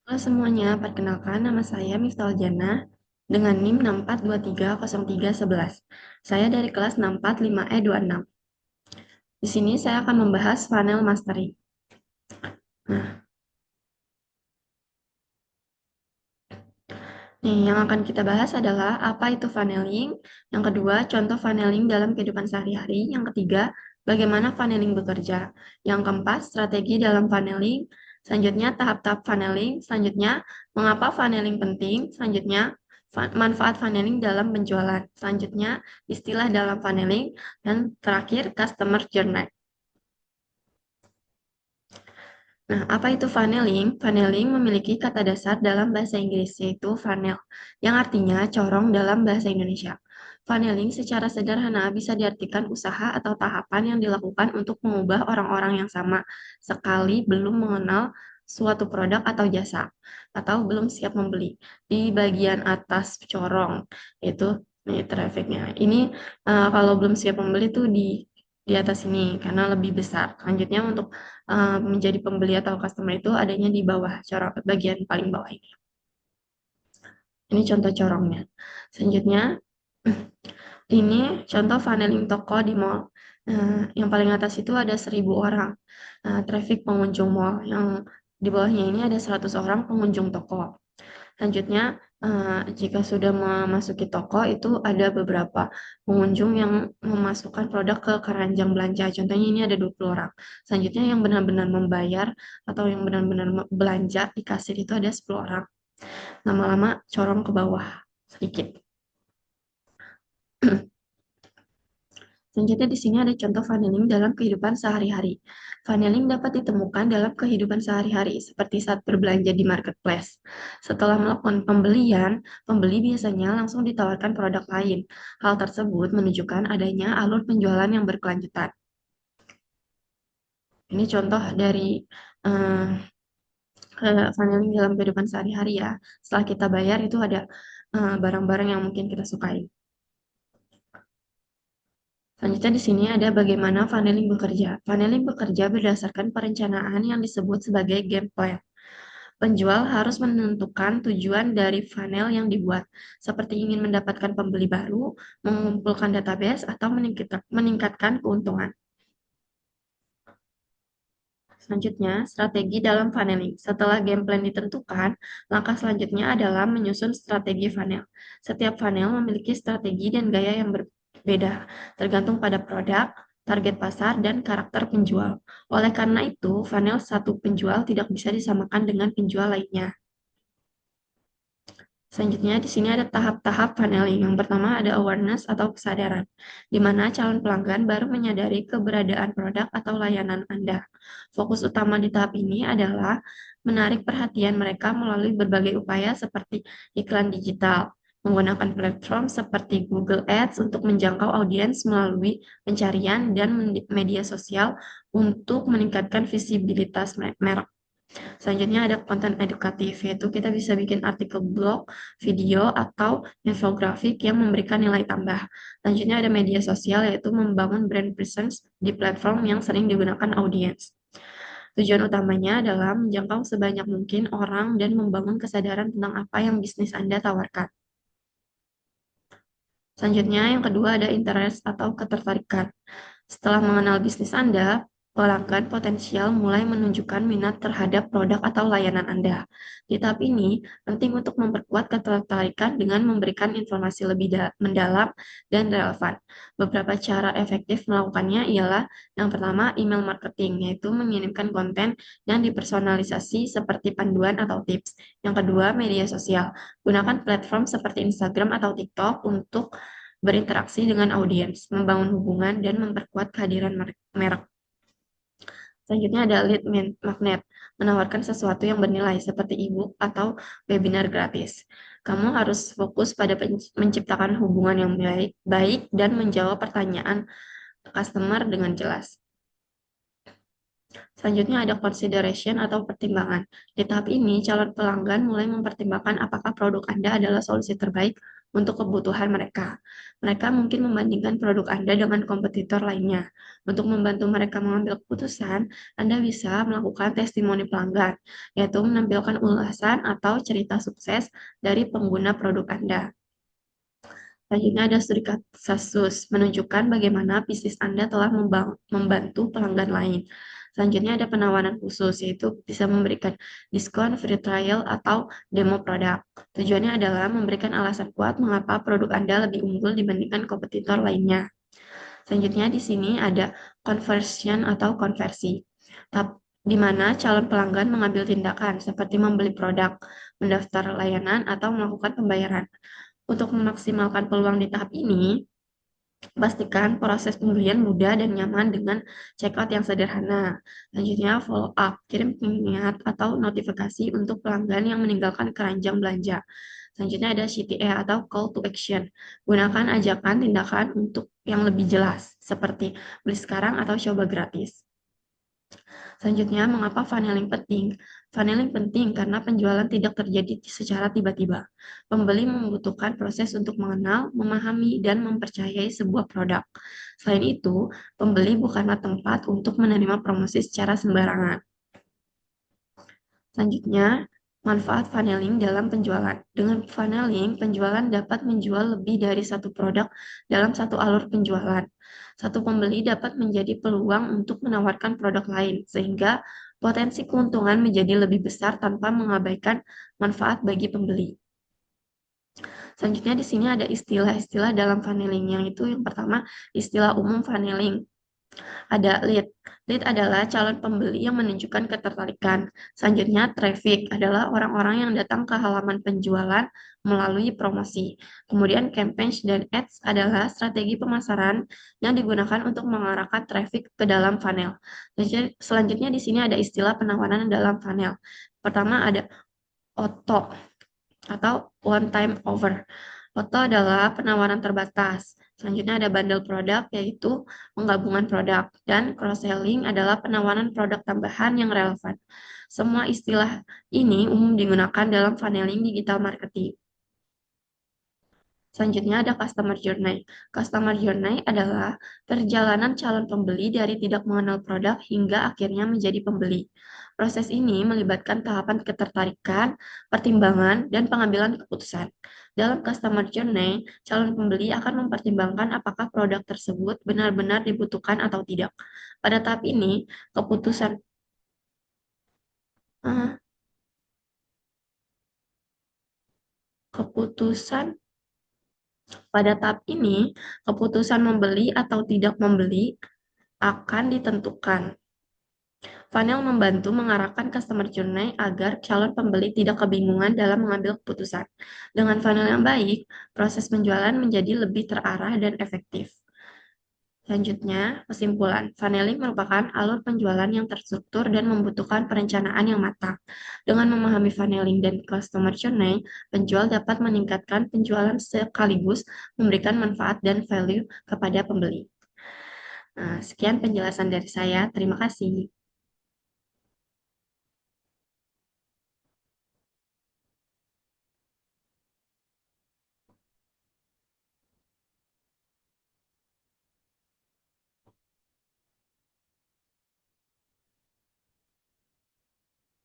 Halo semuanya, perkenalkan nama saya Miftah Jana dengan NIM 64230311. Saya dari kelas 645E26. Di sini saya akan membahas funnel mastery. Nah, yang akan kita bahas adalah apa itu funneling, yang kedua, contoh funneling dalam kehidupan sehari-hari, yang ketiga, bagaimana funneling bekerja, yang keempat, strategi dalam funneling, selanjutnya tahap-tahap funneling, selanjutnya mengapa funneling penting, selanjutnya manfaat funneling dalam penjualan, selanjutnya istilah dalam funneling, dan terakhir customer journey. Nah, apa itu funneling? Funneling memiliki kata dasar dalam bahasa Inggris, yaitu funnel, yang artinya corong dalam bahasa Indonesia. Funneling secara sederhana bisa diartikan usaha atau tahapan yang dilakukan untuk mengubah orang-orang yang sama sekali belum mengenal suatu produk atau jasa, atau belum siap membeli. Di bagian atas corong, itu nih trafficnya. Ini kalau belum siap membeli tuh di atas ini karena lebih besar. Selanjutnya untuk menjadi pembeli atau customer itu adanya di bawah corong bagian paling bawah ini. Ini contoh corongnya. Selanjutnya ini contoh funneling toko di mall. Yang paling atas itu ada 1.000 orang traffic pengunjung mall. Yang di bawahnya ini ada 100 orang pengunjung toko. Selanjutnya, jika sudah memasuki toko, itu ada beberapa pengunjung yang memasukkan produk ke keranjang belanja. Contohnya ini ada 20 orang. Selanjutnya yang benar-benar membayar atau yang benar-benar belanja di kasir itu ada 10 orang. Lama-lama corong ke bawah sedikit. Selanjutnya di sini ada contoh funneling dalam kehidupan sehari-hari. Funneling dapat ditemukan dalam kehidupan sehari-hari, seperti saat berbelanja di marketplace. Setelah melakukan pembelian, pembeli biasanya langsung ditawarkan produk lain. Hal tersebut menunjukkan adanya alur penjualan yang berkelanjutan. Ini contoh dari uh, funneling dalam kehidupan sehari-hari ya. Setelah kita bayar itu ada barang-barang yang mungkin kita sukai. Selanjutnya di sini ada bagaimana funneling bekerja. Funneling bekerja berdasarkan perencanaan yang disebut sebagai game plan. Penjual harus menentukan tujuan dari funnel yang dibuat, seperti ingin mendapatkan pembeli baru, mengumpulkan database, atau meningkatkan keuntungan. Selanjutnya, strategi dalam funneling. Setelah game plan ditentukan, langkah selanjutnya adalah menyusun strategi funnel. Setiap funnel memiliki strategi dan gaya yang berbeda, tergantung pada produk, target pasar, dan karakter penjual. Oleh karena itu, funnel satu penjual tidak bisa disamakan dengan penjual lainnya. Selanjutnya, di sini ada tahap-tahap funneling. Yang pertama ada awareness atau kesadaran, di mana calon pelanggan baru menyadari keberadaan produk atau layanan Anda. Fokus utama di tahap ini adalah menarik perhatian mereka melalui berbagai upaya seperti iklan digital, menggunakan platform seperti Google Ads untuk menjangkau audiens melalui pencarian dan media sosial untuk meningkatkan visibilitas merek. Selanjutnya ada konten edukatif, yaitu kita bisa bikin artikel blog, video, atau infografik yang memberikan nilai tambah. Selanjutnya ada media sosial, yaitu membangun brand presence di platform yang sering digunakan audiens. Tujuan utamanya adalah menjangkau sebanyak mungkin orang dan membangun kesadaran tentang apa yang bisnis Anda tawarkan. Selanjutnya, yang kedua ada interest atau ketertarikan. Setelah mengenal bisnis Anda, pelanggan potensial mulai menunjukkan minat terhadap produk atau layanan Anda. Di tahap ini, penting untuk memperkuat ketertarikan dengan memberikan informasi lebih mendalam dan relevan. Beberapa cara efektif melakukannya ialah yang pertama, email marketing, yaitu mengirimkan konten yang dipersonalisasi seperti panduan atau tips. Yang kedua, media sosial. Gunakan platform seperti Instagram atau TikTok untuk berinteraksi dengan audiens, membangun hubungan, dan memperkuat kehadiran merek. Selanjutnya ada lead magnet, menawarkan sesuatu yang bernilai seperti e-book atau webinar gratis. Kamu harus fokus pada menciptakan hubungan yang baik dan menjawab pertanyaan customer dengan jelas. Selanjutnya ada consideration atau pertimbangan. Di tahap ini, calon pelanggan mulai mempertimbangkan apakah produk Anda adalah solusi terbaik untuk kebutuhan mereka. Mereka mungkin membandingkan produk Anda dengan kompetitor lainnya. Untuk membantu mereka mengambil keputusan, Anda bisa melakukan testimoni pelanggan, yaitu menampilkan ulasan atau cerita sukses dari pengguna produk Anda. Selanjutnya ada studi kasus menunjukkan bagaimana bisnis Anda telah membantu pelanggan lain. Selanjutnya ada penawaran khusus, yaitu bisa memberikan diskon, free trial, atau demo produk. Tujuannya adalah memberikan alasan kuat mengapa produk Anda lebih unggul dibandingkan kompetitor lainnya. Selanjutnya di sini ada conversion atau konversi, di mana calon pelanggan mengambil tindakan seperti membeli produk, mendaftar layanan, atau melakukan pembayaran. Untuk memaksimalkan peluang di tahap ini, pastikan proses pembelian mudah dan nyaman dengan checkout yang sederhana. Selanjutnya, follow up. Kirim pengingat atau notifikasi untuk pelanggan yang meninggalkan keranjang belanja. Selanjutnya ada CTA atau call to action. Gunakan ajakan tindakan untuk yang lebih jelas, seperti beli sekarang atau coba gratis. Selanjutnya, mengapa funneling penting? Funneling penting karena penjualan tidak terjadi secara tiba-tiba. Pembeli membutuhkan proses untuk mengenal, memahami, dan mempercayai sebuah produk. Selain itu, pembeli bukanlah tempat untuk menerima promosi secara sembarangan. Selanjutnya, manfaat funneling dalam penjualan. Dengan funneling, penjualan dapat menjual lebih dari satu produk dalam satu alur penjualan. Satu pembeli dapat menjadi peluang untuk menawarkan produk lain, sehingga potensi keuntungan menjadi lebih besar tanpa mengabaikan manfaat bagi pembeli. Selanjutnya di sini ada istilah-istilah dalam funneling, yang itu yang pertama istilah umum funneling. Ada lead. Lead adalah calon pembeli yang menunjukkan ketertarikan. Selanjutnya, traffic adalah orang-orang yang datang ke halaman penjualan melalui promosi. Kemudian, campaigns dan ads adalah strategi pemasaran yang digunakan untuk mengarahkan traffic ke dalam funnel. Selanjutnya, di sini ada istilah penawaran dalam funnel. Pertama ada auto atau one time offer. Auto adalah penawaran terbatas. Selanjutnya ada bundle produk, yaitu penggabungan produk. Dan cross-selling adalah penawaran produk tambahan yang relevan. Semua istilah ini umum digunakan dalam funneling digital marketing. Selanjutnya ada customer journey. Customer journey adalah perjalanan calon pembeli dari tidak mengenal produk hingga akhirnya menjadi pembeli. Proses ini melibatkan tahapan ketertarikan, pertimbangan, dan pengambilan keputusan. Dalam customer journey, calon pembeli akan mempertimbangkan apakah produk tersebut benar-benar dibutuhkan atau tidak. Pada tahap ini, keputusan eh, keputusan pada tahap ini, keputusan membeli atau tidak membeli akan ditentukan. Funnel membantu mengarahkan customer journey agar calon pembeli tidak kebingungan dalam mengambil keputusan. Dengan funnel yang baik, proses penjualan menjadi lebih terarah dan efektif. Selanjutnya, kesimpulan. Funneling merupakan alur penjualan yang terstruktur dan membutuhkan perencanaan yang matang. Dengan memahami funneling dan customer journey, penjual dapat meningkatkan penjualan sekaligus memberikan manfaat dan value kepada pembeli. Nah, sekian penjelasan dari saya. Terima kasih.